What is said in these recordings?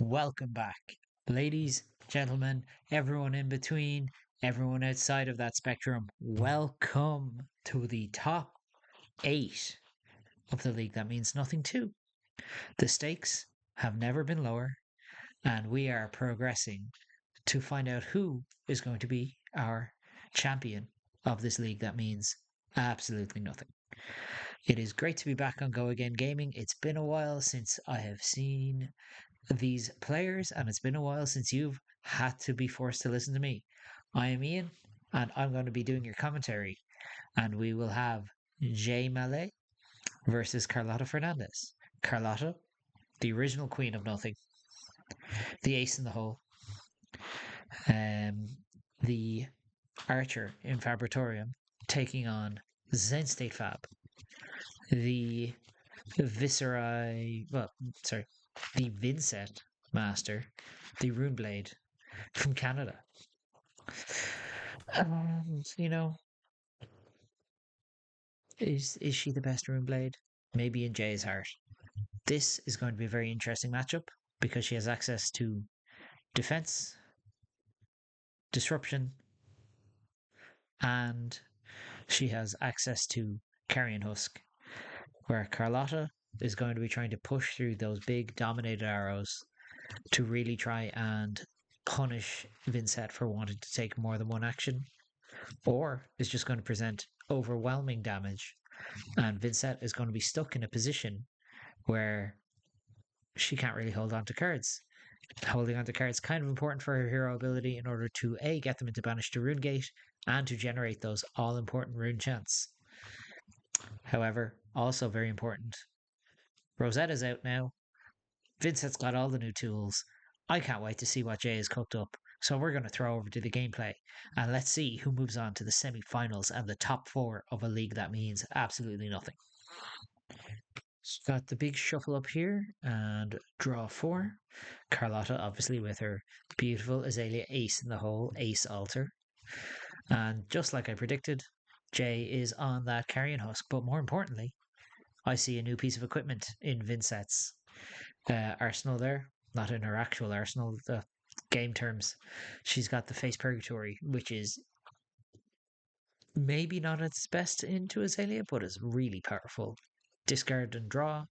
Welcome back, ladies, gentlemen, everyone in between, everyone outside of that spectrum. Welcome to the top 8 of the league that means nothing to. The stakes have never been lower, and we are progressing to find out who is going to be our champion of this league that means absolutely nothing. It is great to be back on Go Again Gaming. It's been a while since I have seen these players, and it's been a while since you've had to be forced to listen to me. I am Ian, and I'm going to be doing your commentary, and we will have Jay Mallet versus Carlotta Fernandez. Carlotta, the original queen of nothing, the ace in the hole, the archer in Fabritorium, taking on Zen State Fab, the the Vynsett master, the Runeblade from Canada. And is she the best Runeblade? Maybe in Jay's heart. This is going to be a very interesting matchup because she has access to defense, disruption, and she has access to Carrion Husk, where Carlotta is going to be trying to push through those big dominated arrows to really try and punish Vynsett for wanting to take more than one action, or is just going to present overwhelming damage, and Vynsett is going to be stuck in a position where she can't really hold on to cards. Holding on to cards kind of important for her hero ability in order to A, get them into Banish to Rune Gate, and to generate those all important rune chants. However, also very important, Rosetta's out now. Vynsett's got all the new tools. I can't wait to see what Jay has cooked up. So we're going to throw over to the gameplay and let's see who moves on to the semi-finals and the top 4 of a league that means absolutely nothing. Got the big shuffle up here and draw 4. Carlotta, obviously, with her beautiful Azalea ace in the hole, ace altar. And just like I predicted, Jay is on that Carrion Husk. But more importantly, I see a new piece of equipment in Vynsett's arsenal there. Not in her actual arsenal, the game terms. She's got the Face Purgatory, which is maybe not its best into Azalea, but is really powerful. Discard and draw,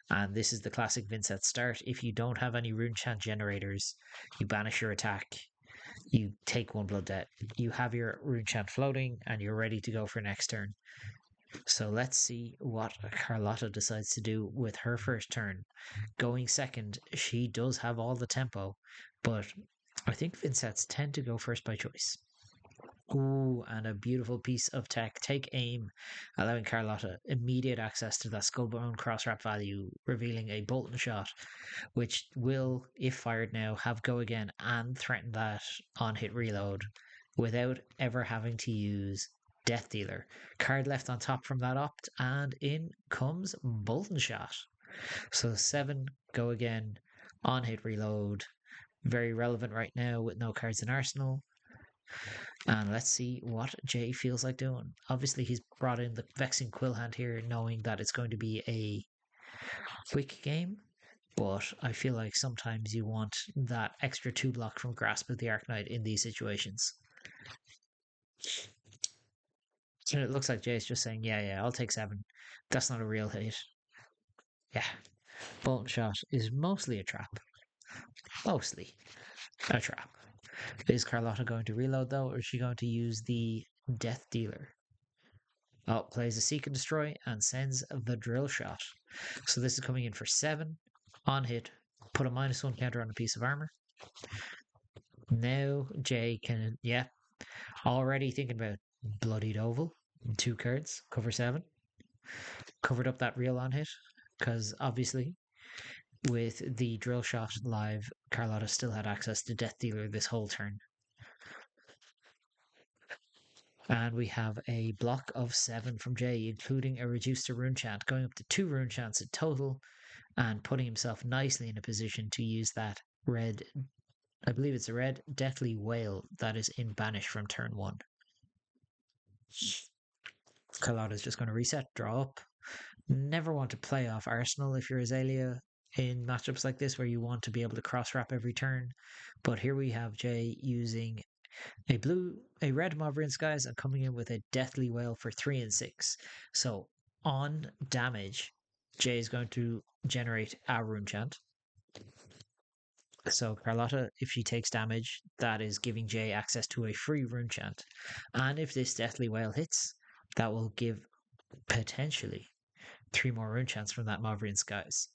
and this is the classic Vynsett start. If you don't have any rune chant generators, you banish your attack, you take 1 blood debt, you have your rune chant floating, and you're ready to go for next turn. So let's see what Carlotta decides to do with her first turn. Going second, she does have all the tempo, but I think Vynsetts tend to go first by choice. Ooh, and a beautiful piece of tech. Take aim, allowing Carlotta immediate access to that Skullbone Crosswrap value, revealing a Bolton shot, which will, if fired now, have go again and threaten that on hit reload without ever having to use Death Dealer. Card left on top from that opt, and in comes Bolton shot. So 7 go again on hit reload. Very relevant right now with no cards in Arsenal. And let's see what Jay feels like doing. Obviously, he's brought in the Vexing Quillhand here, knowing that it's going to be a quick game. But I feel like sometimes you want that extra 2 block from Grasp of the Arknight in these situations. So it looks like Jay's just saying, yeah, I'll take 7. That's not a real hit. Yeah. Bolton shot is mostly a trap. Mostly a trap. Is Carlotta going to reload though, or is she going to use the Death Dealer? Oh, plays a Seek and Destroy and sends the Drill Shot. So this is coming in for 7 on hit. Put a -1 counter on a piece of armor. Now Jay can, already thinking about Bloodied Oval. 2 cards, cover 7. Covered up that real on hit, because obviously with the Drill Shot live, Carlotta still had access to Death Dealer this whole turn. And we have a block of 7 from Jay, including a reduced to rune chant, going up to 2 rune chants in total, and putting himself nicely in a position to use that red, I believe it's a red Deathly Whale that is in Banish from turn 1. Carlotta's just going to reset, draw up. Never want to play off Arsenal if you're Azalea. in matchups like this where you want to be able to cross wrap every turn. But here we have Jay using a red mob rinse, guys, and coming in with a Deathly Wail for 3 and 6. So on damage, Jay is going to generate a rune chant. So Carlotta, if she takes damage, that is giving Jay access to a free rune chant. And if this Deathly Wail hits, that will give potentially 3 more rune chants from that mob rinse, guys,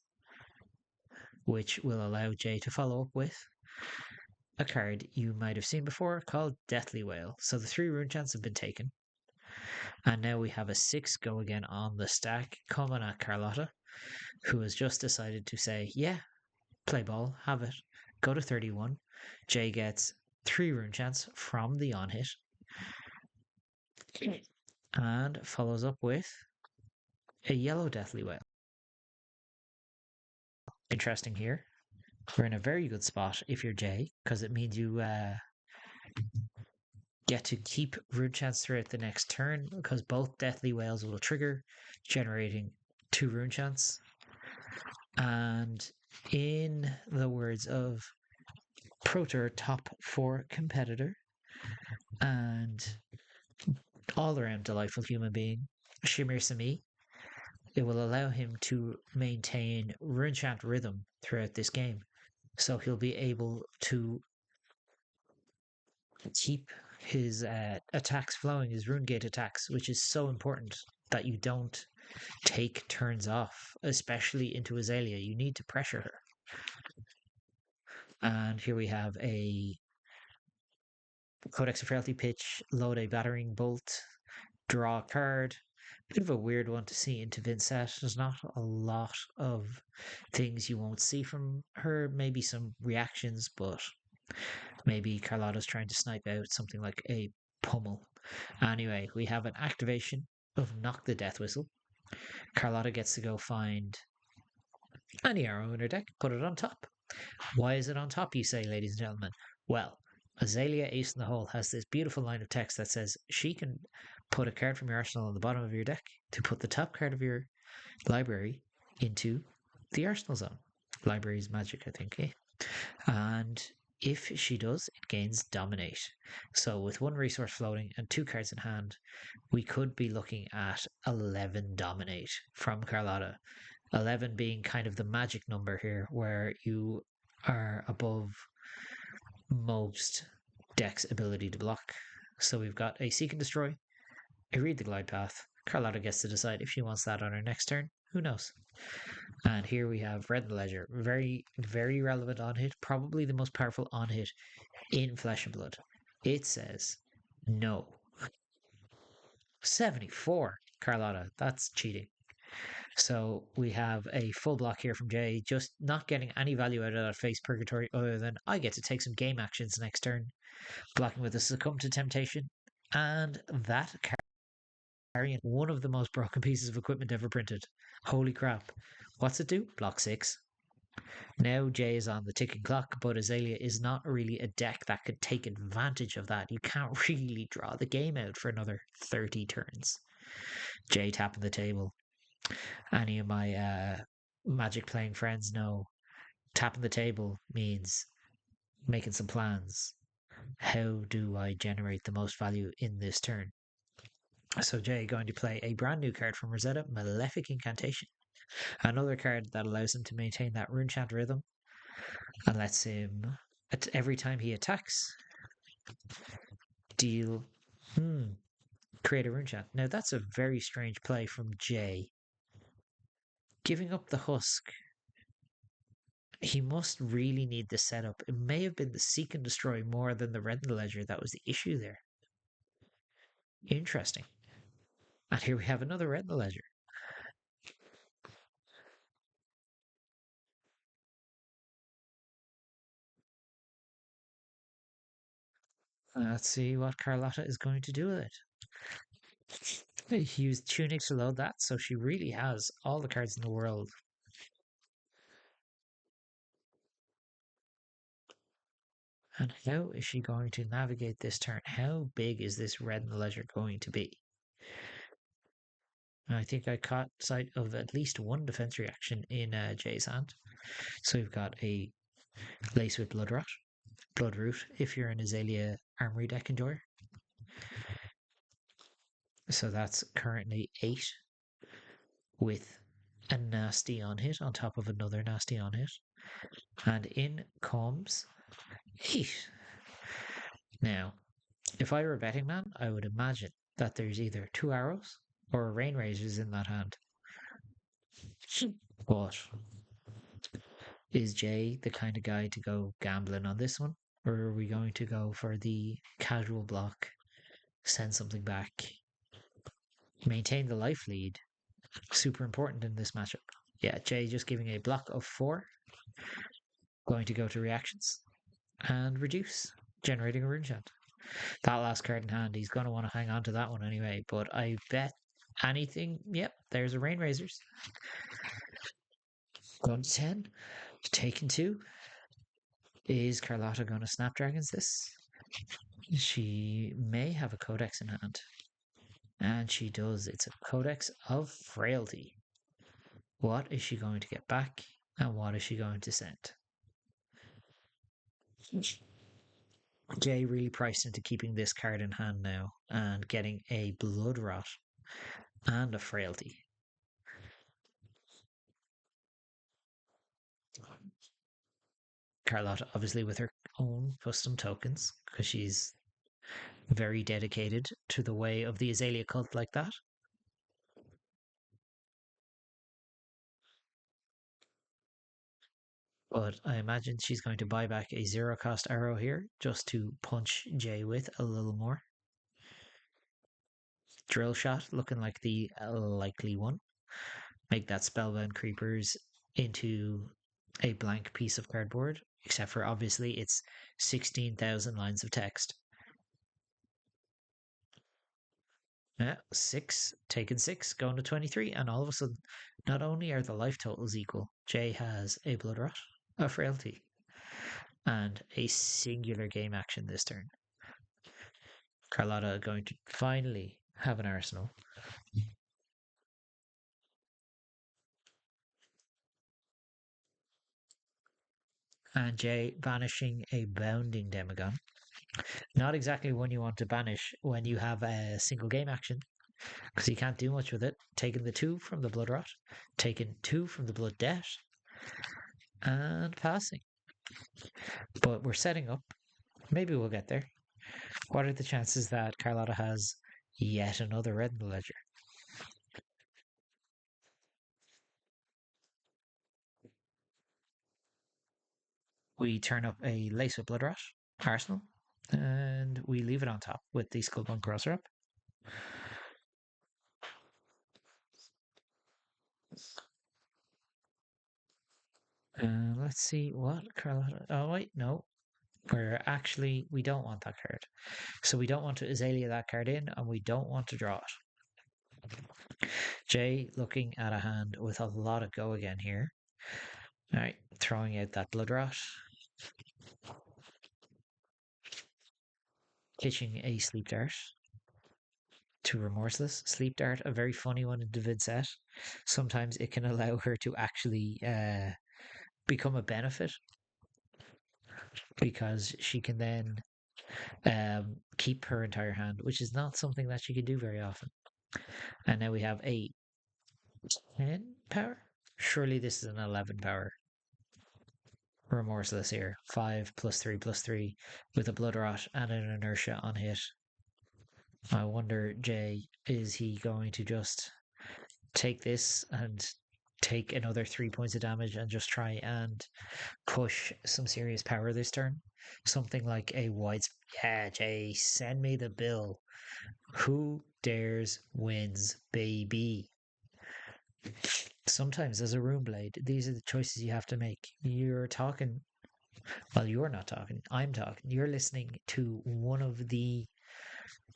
which will allow Jay to follow up with a card you might have seen before called Deathly Wail. So the 3 rune chants have been taken. And now we have a 6 go again on the stack coming at Carlotta, who has just decided to say, yeah, play ball, have it. Go to 31. Jay gets 3 rune chants from the on hit. And follows up with a yellow Deathly Wail. Interesting here. We're in a very good spot if you're Jay, because it means you get to keep rune chants throughout the next turn, because both Deathly Wails will trigger, generating 2 rune chants. And in the words of Proter top 4 competitor and all around delightful human being, Shimir Sami, it will allow him to maintain rune chant rhythm throughout this game. So he'll be able to keep his attacks flowing, his rune gate attacks, which is so important that you don't take turns off, especially into Azalea. You need to pressure her. And here we have a Codex of Frailty pitch, load a battering bolt, draw a card. Bit of a weird one to see into Vynsett. There's not a lot of things you won't see from her. Maybe some reactions, but maybe Carlotta's trying to snipe out something like a pummel. Anyway, we have an activation of Knock the Death Whistle. Carlotta gets to go find any arrow in her deck, put it on top. Why is it on top, you say, ladies and gentlemen? Well, Azalea Ace in the Hole has this beautiful line of text that says she can put a card from your arsenal on the bottom of your deck to put the top card of your library into the arsenal zone. Library is magic, I think, eh? And if she does, it gains Dominate. So with 1 resource floating and 2 cards in hand, we could be looking at 11 Dominate from Carlotta. 11 being kind of the magic number here, where you are above most decks' ability to block. So we've got a Seek and Destroy, a Read the Glide Path. Carlotta gets to decide if she wants that on her next turn. Who knows? And here we have Red the Ledger. Very, very relevant on hit. Probably the most powerful on hit in Flesh and Blood. It says no. 74, Carlotta. That's cheating. So we have a full block here from Jay, just not getting any value out of that face purgatory other than I get to take some game actions next turn, blocking with a Succumb to Temptation, and that carrying one of the most broken pieces of equipment ever printed. Holy crap. What's it do? Block 6. Now Jay is on the ticking clock, but Azalea is not really a deck that could take advantage of that. You can't really draw the game out for another 30 turns. Jay tapping the table. Any of my Magic playing friends know tapping the table means making some plans. How do I generate the most value in this turn? So Jay going to play a brand new card from Rosetta, Malefic Incantation. Another card that allows him to maintain that rune chant rhythm and lets him, every time he attacks, deal, create a rune chant. Now that's a very strange play from Jay. Giving up the husk, he must really need the setup. It may have been the Seek and Destroy more than the Red in the Ledger that was the issue there. Interesting. And here we have another Red in the Ledger. Let's see what Carlotta is going to do with it. He used Tunic to load that, so she really has all the cards in the world. And how is she going to navigate this turn? How big is this Red in the Ledger going to be? I think I caught sight of at least one defense reaction in Jay's hand. So we've got a Lace with Bloodroot if you're an Azalea Armory deck enjoyer. So that's currently 8 with a nasty on hit on top of another nasty on hit. And in comes 8. Now, if I were a betting man, I would imagine that there's either 2 arrows or a Rain Razors in that hand. But is Jay the kind of guy to go gambling on this one? Or are we going to go for the casual block, send something back, maintain the life lead? Super important in this matchup. Yeah, Jay just giving a block of 4, going to go to reactions and reduce, generating a rune chant. That last card in hand, he's going to want to hang on to that one anyway, but I bet anything, yep, there's a Rain Razors. Going to 10, taking 2. Is Carlotta going to Snapdragons this? She may have a Codex in hand. And she does. It's a Codex of Frailty. What is she going to get back? And what is she going to send? Jay really priced into keeping this card in hand now and getting a Blood Rot and a Frailty. Carlotta, obviously, with her own custom tokens, because she's very dedicated to the way of the Azalea cult like that. But I imagine she's going to buy back a 0-cost arrow here just to punch Jay with a little more. Drill shot looking like the likely one. Make that spellbound creepers into a blank piece of cardboard, except for obviously it's 16,000 lines of text. Yeah, 6, taken 6, going to 23, and all of a sudden, not only are the life totals equal, Jay has a Blood Rot, a Frailty, and a singular game action this turn. Carlotta going to finally have an arsenal. And Jay banishing a Bounding Demagon. Not exactly one you want to banish when you have a single game action, because you can't do much with it. Taking the 2 from the Blood Rot, taking 2 from the Blood Debt, and passing. But we're setting up. Maybe we'll get there. What are the chances that Carlotta has yet another red in the ledger? We turn up a Lace with Blood Rot, Arsenal, and we leave it on top with the Skullbone Crosser up. Let's see what Carlotta. Oh, wait, no. We don't want that card. So we don't want to Azalea that card in, and we don't want to draw it. Jay looking at a hand with a lot of go again here. Alright, throwing out that Blood Rot. Pitching a Sleep Dart to Remorseless. Sleep Dart, a very funny one in the Vynsett. Sometimes it can allow her to actually become a benefit, because she can then keep her entire hand, which is not something that she can do very often. And now we have a 10 power. Surely this is an 11 power. Remorseless here. 5 +3/+3 with a Blood Rot and an Inertia on hit. I wonder, Jay, is he going to just take this and take another 3 points of damage and just try and push some serious power this turn? Something like a wide. Yeah, Jay, send me the bill. Who dares wins, baby. Sometimes, as a Rune Blade, these are the choices you have to make. You're talking. Well, you're not talking. I'm talking. You're listening to one of the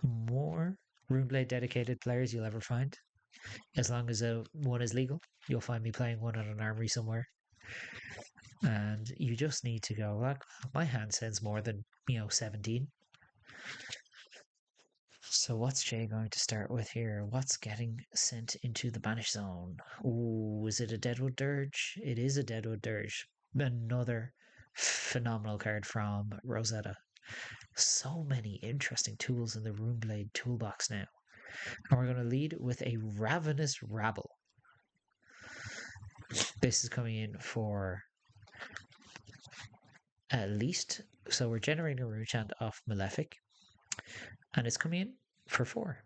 more Rune Blade dedicated players you'll ever find. As long as one is legal, you'll find me playing one at an armory somewhere. And you just need to go, like, my hand sends more than 17. So what's Jay going to start with here? What's getting sent into the banish zone? Ooh, is it a Deadwood Dirge? It is a Deadwood Dirge. Another phenomenal card from Rosetta. So many interesting tools in the Runeblade toolbox now. And we're going to lead with a Ravenous Rabble. This is coming in for at least, so we're generating a rune chant off Malefic, and it's coming in for 4.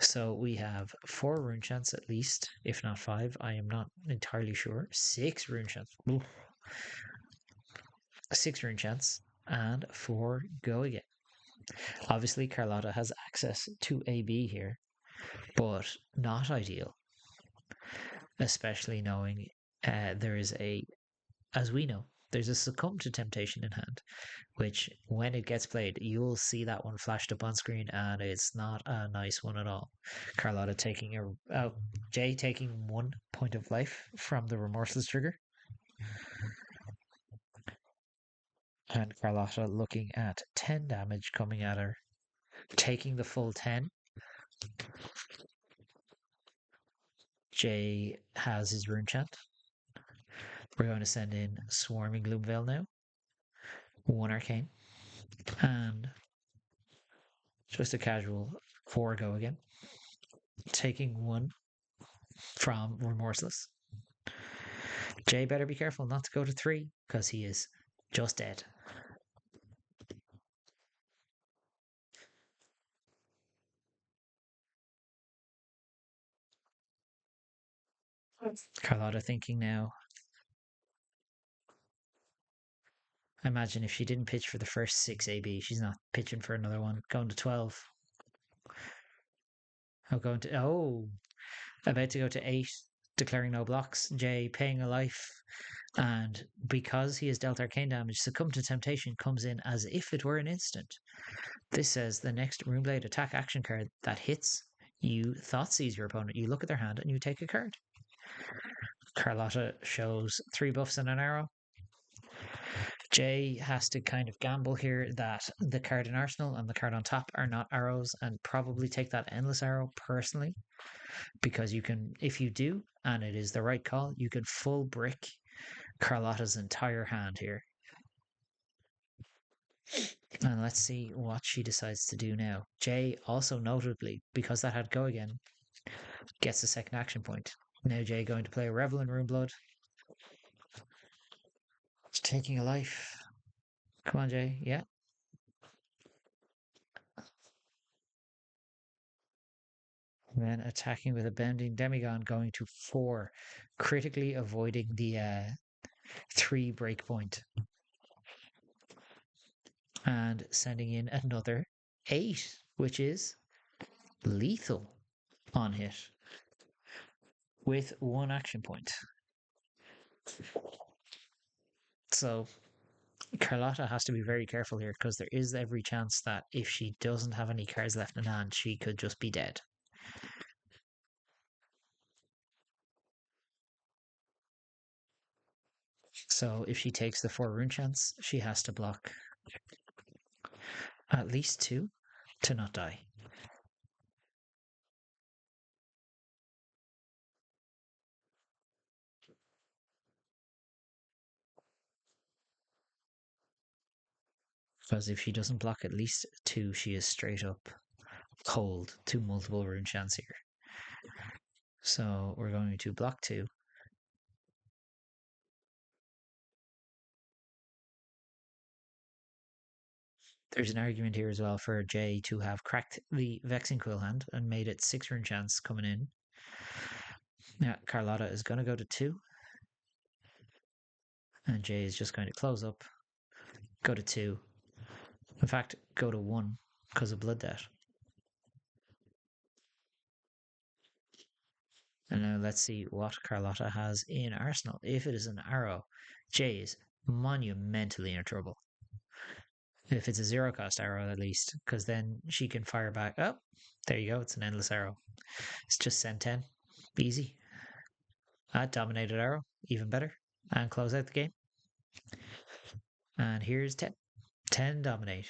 So we have 4 rune chants at least, if not 5. I am not entirely sure. 6 rune chants. Oof. 6 rune chants and 4 go again. Obviously, Carlotta has access to AB here, but not ideal, especially knowing there is a, as we know, there's a Succumb to Temptation in hand, which when it gets played, you'll see that one flashed up on screen, and it's not a nice one at all. Carlotta taking Jay taking 1 point of life from the Remorseless trigger, and Carlotta looking at 10 damage coming at her, taking the full 10. Jay has his rune chant. We're going to send in Swarming Gloomveil now, 1 arcane, and just a casual 4 go again, taking 1 from Remorseless. Jay better be careful not to go to 3, because he is just dead. Carlotta thinking now. I imagine if she didn't pitch for the first 6 AB, she's not pitching for another one. Going to 12. About to go to 8, declaring no blocks. Jay paying a life, and because he has dealt arcane damage, Succumb to Temptation comes in as if it were an instant. This says the next Runeblade attack action card that hits, you Thoughtseize your opponent. You look at their hand and you take a card. Carlotta shows 3 buffs and an arrow. Jay has to kind of gamble here that the card in Arsenal and the card on top are not arrows, and probably take that Endless Arrow personally, because you can, if you do, and it is the right call, you can full brick Carlotta's entire hand here. And let's see what she decides to do now. Jay also notably, because that had go again, gets a second action point. Now Jay going to play a Revel in Runeblood. Taking a life. Come on, Jay. Yeah. And then attacking with a Bending Demigon, going to 4, critically avoiding the 3 breakpoint. And sending in another 8, which is lethal on hit with 1 action point. So Carlotta has to be very careful here, because there is every chance that if she doesn't have any cards left in hand, she could just be dead. So if she takes the 4 rune chance, she has to block at least 2 to not die. Because if she doesn't block at least 2, she is straight up cold to multiple rune chance here. So we're going to block 2. There's an argument here as well for Jay to have cracked the Vexing Quill hand and made it 6 rune chance coming in. Now Carlotta is going to go to 2. And Jay is just going to close up, go to 2. In fact, go to 1 because of Blood Debt. And now let's see what Carlotta has in Arsenal. If it is an arrow, Jay is monumentally in trouble. If it's a 0 cost arrow, at least, because then she can fire back. Oh, there you go. It's an endless arrow. It's just send 10. Easy. Dominated arrow. Even better. And close out the game. And here's 10. 10 dominate.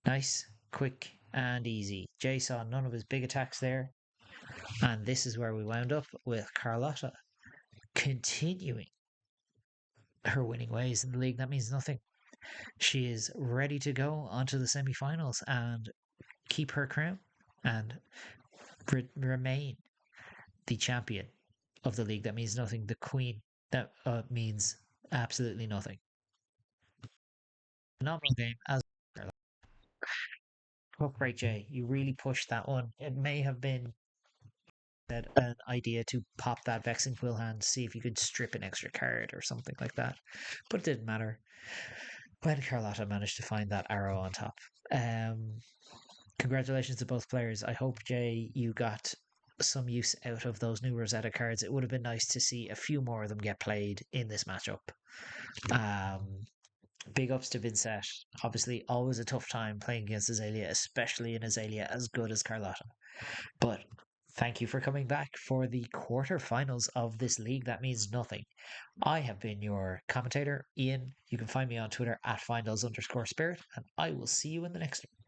Nice, quick, and easy. Jay saw none of his big attacks there. And this is where we wound up with Carlotta continuing her winning ways in the league. That means nothing. She is ready to go onto the semi-finals and keep her crown and remain the champion of the league. That means nothing. The queen. That means absolutely nothing. Phenomenal game as oh, great, Jay. You really pushed that one. It may have been an idea to pop that Vexing Quill hand, see if you could strip an extra card or something like that. But it didn't matter. When Carlotta managed to find that arrow on top. Congratulations to both players. I hope, Jay, you got some use out of those new Rosetta cards. It would have been nice to see a few more of them get played in this matchup. Big ups to Vynsett. Obviously, always a tough time playing against Azalea, especially in Azalea as good as Carlotta. But thank you for coming back for the quarterfinals of this league. That means nothing. I have been your commentator, Ian. You can find me on Twitter at @finals_spirit, and I will see you in the next one.